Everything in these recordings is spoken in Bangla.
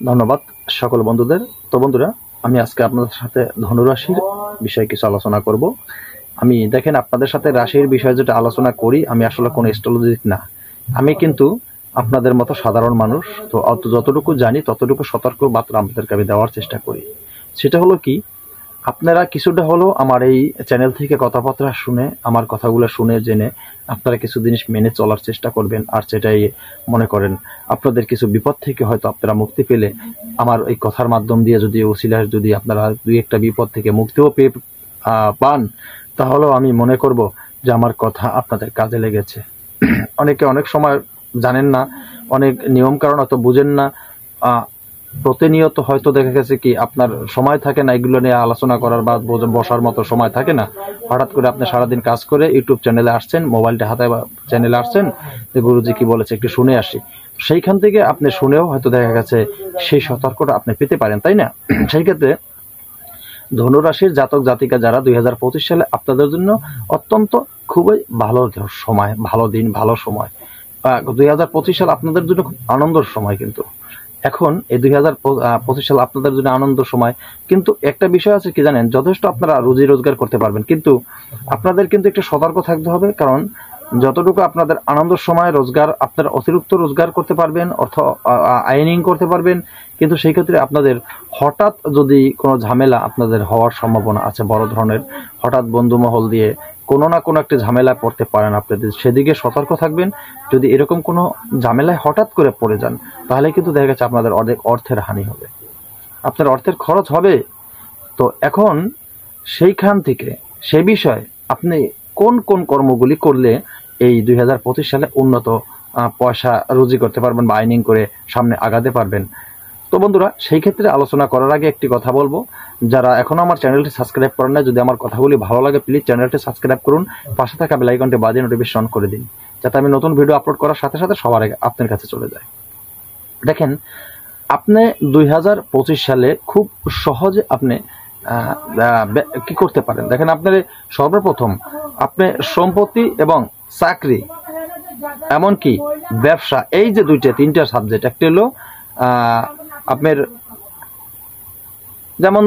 ধন্যবাদ সকল বন্ধুদের। তো বন্ধুরা, আমি আজকে আপনাদের সাথে ধনুরাশির বিষয়ে কিছু আলোচনা করব। আমি দেখেন, আপনাদের সাথে রাশির বিষয়ে যেটা আলোচনা করি, আমি আসলে কোনো অ্যাস্ট্রোলজিস্ট না। আমি কিন্তু আপনাদের মতো সাধারণ মানুষ। তো যতটুকু জানি ততটুকু সতর্ক বার্তা আপনাদেরকে আমি দেওয়ার চেষ্টা করি। সেটা হলো কি, আপনারা কিছুটা হলেও আমার এই চ্যানেল থেকে কথাবার্তা শুনে, আমার কথাগুলো শুনে জেনে আপনারা কিছু জিনিস মেনে চলার চেষ্টা করবেন। আর সেটাই মনে করেন আপনাদের কিছু বিপদ থেকে হয়তো আপনারা মুক্তি পেলে, আমার এই কথার মাধ্যম দিয়ে যদি ওসিলার যদি আপনারা দুই একটা বিপদ থেকে মুক্তিও পেয়ে পান, তাহলেও আমি মনে করব যে আমার কথা আপনাদের কাজে লেগেছে। অনেকে অনেক সময় জানেন না, অনেক নিয়ম কারণ অত বুঝেন না। প্রতিনিয়ত হয়তো দেখা গেছে কি আপনার সময় থাকে না এগুলো নিয়ে আলোচনা করার বা বসার মতো সময় থাকে না। হঠাৎ করে আপনি সারাদিন কাজ করে ইউটিউব চ্যানেলে আসছেন, মোবাইলটা হাতে চ্যানেলে আসছেন, যে গুরুজি কি বলেছে একটু শুনে আসি। সেইখান থেকে আপনি শুনেও হয়তো দেখা গেছে সেই সতর্কটা আপনি পেতে পারেন, তাই না? সেই ক্ষেত্রে ধনুরাশির জাতক জাতিকা যারা 2025 সালে আপনাদের জন্য অত্যন্ত খুবই ভালো সময়, ভালো দিন, ভালো সময়। 2025 সাল আপনাদের জন্য খুব আনন্দের সময়। কিন্তু এখন এই 2025 সাল আপনাদের জন্য আনন্দ সময়, কিন্তু একটা বিষয় আছে কি জানেন, যথেষ্ট আপনারা রুজি রোজগার করতে পারবেন, কিন্তু আপনাদের কিন্তু একটু সতর্ক থাকতে হবে। কারণ যতটুকু আপনাদের আনন্দের সময় রোজগার, আপনারা অতিরিক্ত রোজগার করতে পারবেন, অর্থ আর্নিং করতে পারবেন, কিন্তু সেই ক্ষেত্রে আপনাদের হঠাৎ যদি কোনো ঝামেলা আপনাদের হওয়ার সম্ভাবনা আছে বড় ধরনের, হঠাৎ বন্ধুমহল দিয়ে কোনো না কোনো একটা ঝামেলায় পড়তে পারেন। আপনাদের সেদিকে সতর্ক থাকবেন। যদি এরকম কোনো ঝামেলায় হঠাৎ করে পড়ে যান, তাহলে কিন্তু দেখা গেছে আপনাদের অনেক অর্থের হানি হবে, আপনার অর্থের খরচ হবে। তো এখন সেইখান থেকে সে বিষয়ে আপনি কোন কোন কর্মগুলি করলে এই 2025 সালে উন্নত পয়সা রুজি করতে পারবেন বা আর্নিং করে সামনে আগাতে পারবেন। তো বন্ধুরা, সেই ক্ষেত্রে আলোচনা করার আগে একটি কথা বলবো, যারা এখনো আমার চ্যানেলটি সাবস্ক্রাইব করেন না, যদি আমার কথাগুলি ভালো লাগে প্লিজ চ্যানেলটি সাবস্ক্রাইব করুন, পাশে থাকা বেল আইকনটি বাজিয়ে নোটিফিকেশন করে দিন, যাতে আমি নতুন ভিডিও আপলোড করার সাথে সাথে সবার আগে আপনার কাছে চলে যায়। দেখেন, আপনি 2025 সালে খুব সহজে আপনি কি করতে পারেন। দেখেন, আপনার সর্বপ্রথম আপনি সম্পত্তি এবং চাকরি, এমনকি ব্যবসা, এই যে তিনটা সাবজেক্ট, একটা হলো আপনার যেমন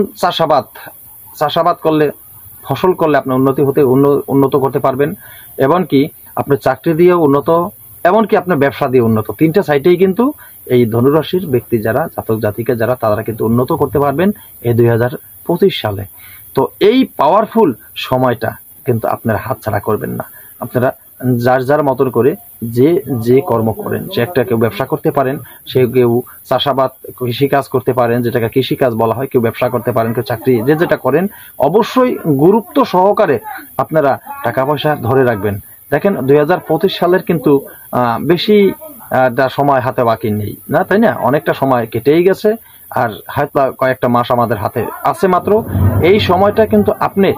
চাষাবাদ করলে, ফসল করলে আপনি উন্নত করতে পারবেন, এমনকি আপনি চাকরি দিয়ে উন্নত, এমনকি আপনার ব্যবসা দিয়ে উন্নত। তিনটা সাইটেই কিন্তু এই ধনুরাশির ব্যক্তি যারা, জাতক জাতিকা যারা, তারা কিন্তু উন্নত করতে পারবেন এই 2025 সালে। তো এই পাওয়ারফুল সময়টা কিন্তু আপনারা হাতছাড়া করবেন না। আপনারা যার যার মতন করে যে যে কর্ম করেন, যে একটা কেউ ব্যবসা করতে পারেন, সে কেউ চাষাবাদ কৃষিকাজ করতে পারেন, যেটাকে কৃষিকাজ বলা হয়, কেউ ব্যবসা করতে পারেন, কেউ চাকরি, যে যেটা করেন অবশ্যই গুরুত্ব সহকারে আপনারা টাকা পয়সা ধরে রাখবেন। দেখেন, 2025 সালের কিন্তু বেশি সময় হাতে বাকি নেই না, তাই না? অনেকটা সময় কেটেই গেছে, আর হয়তো কয়েকটা মাস আমাদের হাতে আছে মাত্র। এই সময়টা কিন্তু আপনি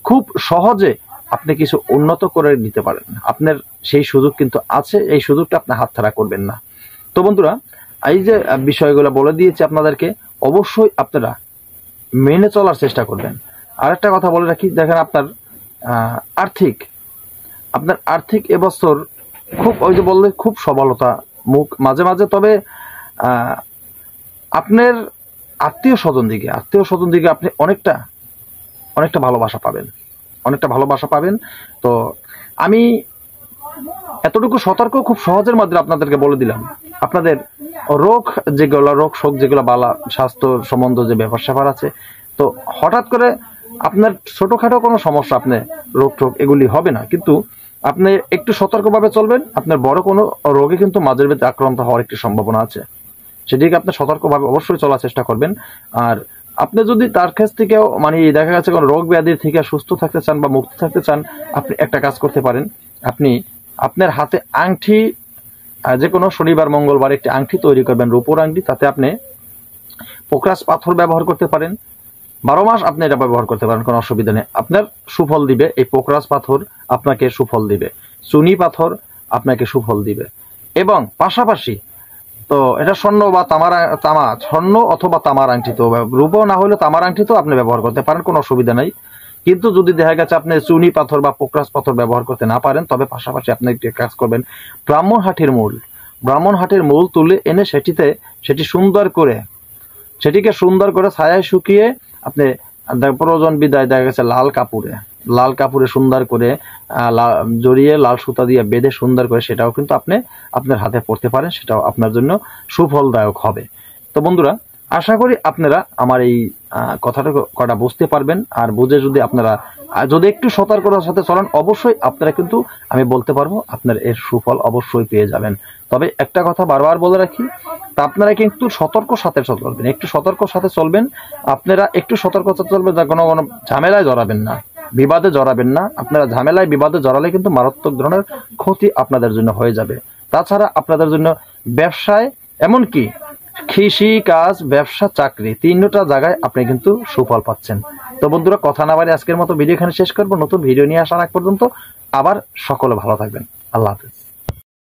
খুব সহজে আপনি কিছু উন্নত করে নিতে পারেন, আপনার সেই সুযোগ কিন্তু আছে, এই সুযোগটা আপনি হাতছাড়া করবেন না। তো বন্ধুরা, এই যে বিষয়গুলো বলে দিয়েছি আপনাদেরকে, অবশ্যই আপনারা মেনে চলার চেষ্টা করবেন। আর একটা কথা বলে রাখি, দেখেন আপনার আর্থিক এবছর খুব, ওই যে বললে, খুব সবলতা মুখ মাঝে মাঝে, তবে আপনার আত্মীয় স্বজন দিকে আপনি অনেকটা ভালোবাসা পাবেন। তো আমি এতটুকু সতর্ক খুব সহজের মধ্যে আপনাদেরকে বলে দিলাম। আপনাদের রোগ শোক যেগুলো বালা স্বাস্থ্য সম্বন্ধ যে ব্যাপার আছে, তো হঠাৎ করে আপনার ছোটখাটো কোনো সমস্যা, আপনি রোগ টোগ এগুলি হবে না, কিন্তু আপনি একটু সতর্কভাবে চলবেন। আপনার বড় কোনো রোগে কিন্তু মাঝের ভেতরে আক্রান্ত হওয়ার একটি সম্ভাবনা আছে, সেদিকে আপনি সতর্কভাবে অবশ্যই চলার চেষ্টা করবেন। আর আপনি যদি তার কাছ থেকেও মানে দেখা গেছে কোনো রোগ ব্যাধির থেকে সুস্থ থাকতে চান বা মুক্ত থাকতে চান, আপনি একটা কাজ করতে পারেন। আপনি আপনার হাতে আংটি, যে কোনো শনিবার মঙ্গলবার একটি আংটি তৈরি করবেন, রূপোর আংটি, তাতে আপনি পোকরাজ পাথর ব্যবহার করতে পারেন। 12 মাস আপনি এটা ব্যবহার করতে পারেন, কোনো অসুবিধা নেই, আপনার সুফল দিবে। এই পোকরাজ পাথর আপনাকে সুফল দিবে, চুনি পাথর আপনাকে সুফল দিবে। এবং পাশাপাশি তো এটা স্বর্ণ অথবা তামার আংটি, তো রূপো না হলে তামার আংটি তো আপনি ব্যবহার করতে পারেন, কোনো অসুবিধা নাই। কিন্তু যদি দেখা গেছে আপনি চুনি পাথর বা পোকরাজ পাথর ব্যবহার করতে না পারেন, তবে পাশাপাশি আপনি একটি কাজ করবেন, ব্রাহ্মণ হাটের মূল তুলে এনে সেটি সুন্দর করে সেটিকে সুন্দর করে ছায়ায় শুকিয়ে আপনি প্রয়োজন বিদায় দেখা গেছে লাল কাপড়ে সুন্দর করে জড়িয়ে লাল সুতা দিয়ে বেঁধে সুন্দর করে সেটাও কিন্তু আপনি আপনার হাতে পড়তে পারেন, সেটাও আপনার জন্য সুফলদায়ক হবে। তো বন্ধুরা, আশা করি আপনারা আমার এই কটা বুঝতে পারবেন। আর বুঝে যদি আপনারা যদি একটু সতর্কতার সাথে চলেন, অবশ্যই আপনারা কিন্তু আমি বলতে পারবো আপনার এর সুফল অবশ্যই পেয়ে যাবেন। তবে একটা কথা বারবার বলে রাখি, তা আপনারা কিন্তু সতর্ক সাথে চলবেন, একটু সতর্ক সাথে চলবেন। আপনারা একটু সতর্কতা চলবেন, কোনো ঝামেলায় জড়াবেন না, বিবাদে জড়াবেন না। আপনারা ঝামেলায় বিবাদে জড়ালে কিন্তু মারাত্মক ধরনের ক্ষতি আপনাদের জন্য হয়ে যাবে। তাছাড়া আপনাদের জন্য ব্যবসায়, এমনকি কৃষি কাজ, ব্যবসা, চাকরি, তিনটা জায়গায় আপনি কিন্তু সুফল পাচ্ছেন। তো বন্ধুরা, কথা না বাড়িয়ে আজকের মতো ভিডিও এখানে শেষ করবো। নতুন ভিডিও নিয়ে আসার আগ পর্যন্ত আবার সকলে ভালো থাকবেন। আল্লাহ হাফেজ।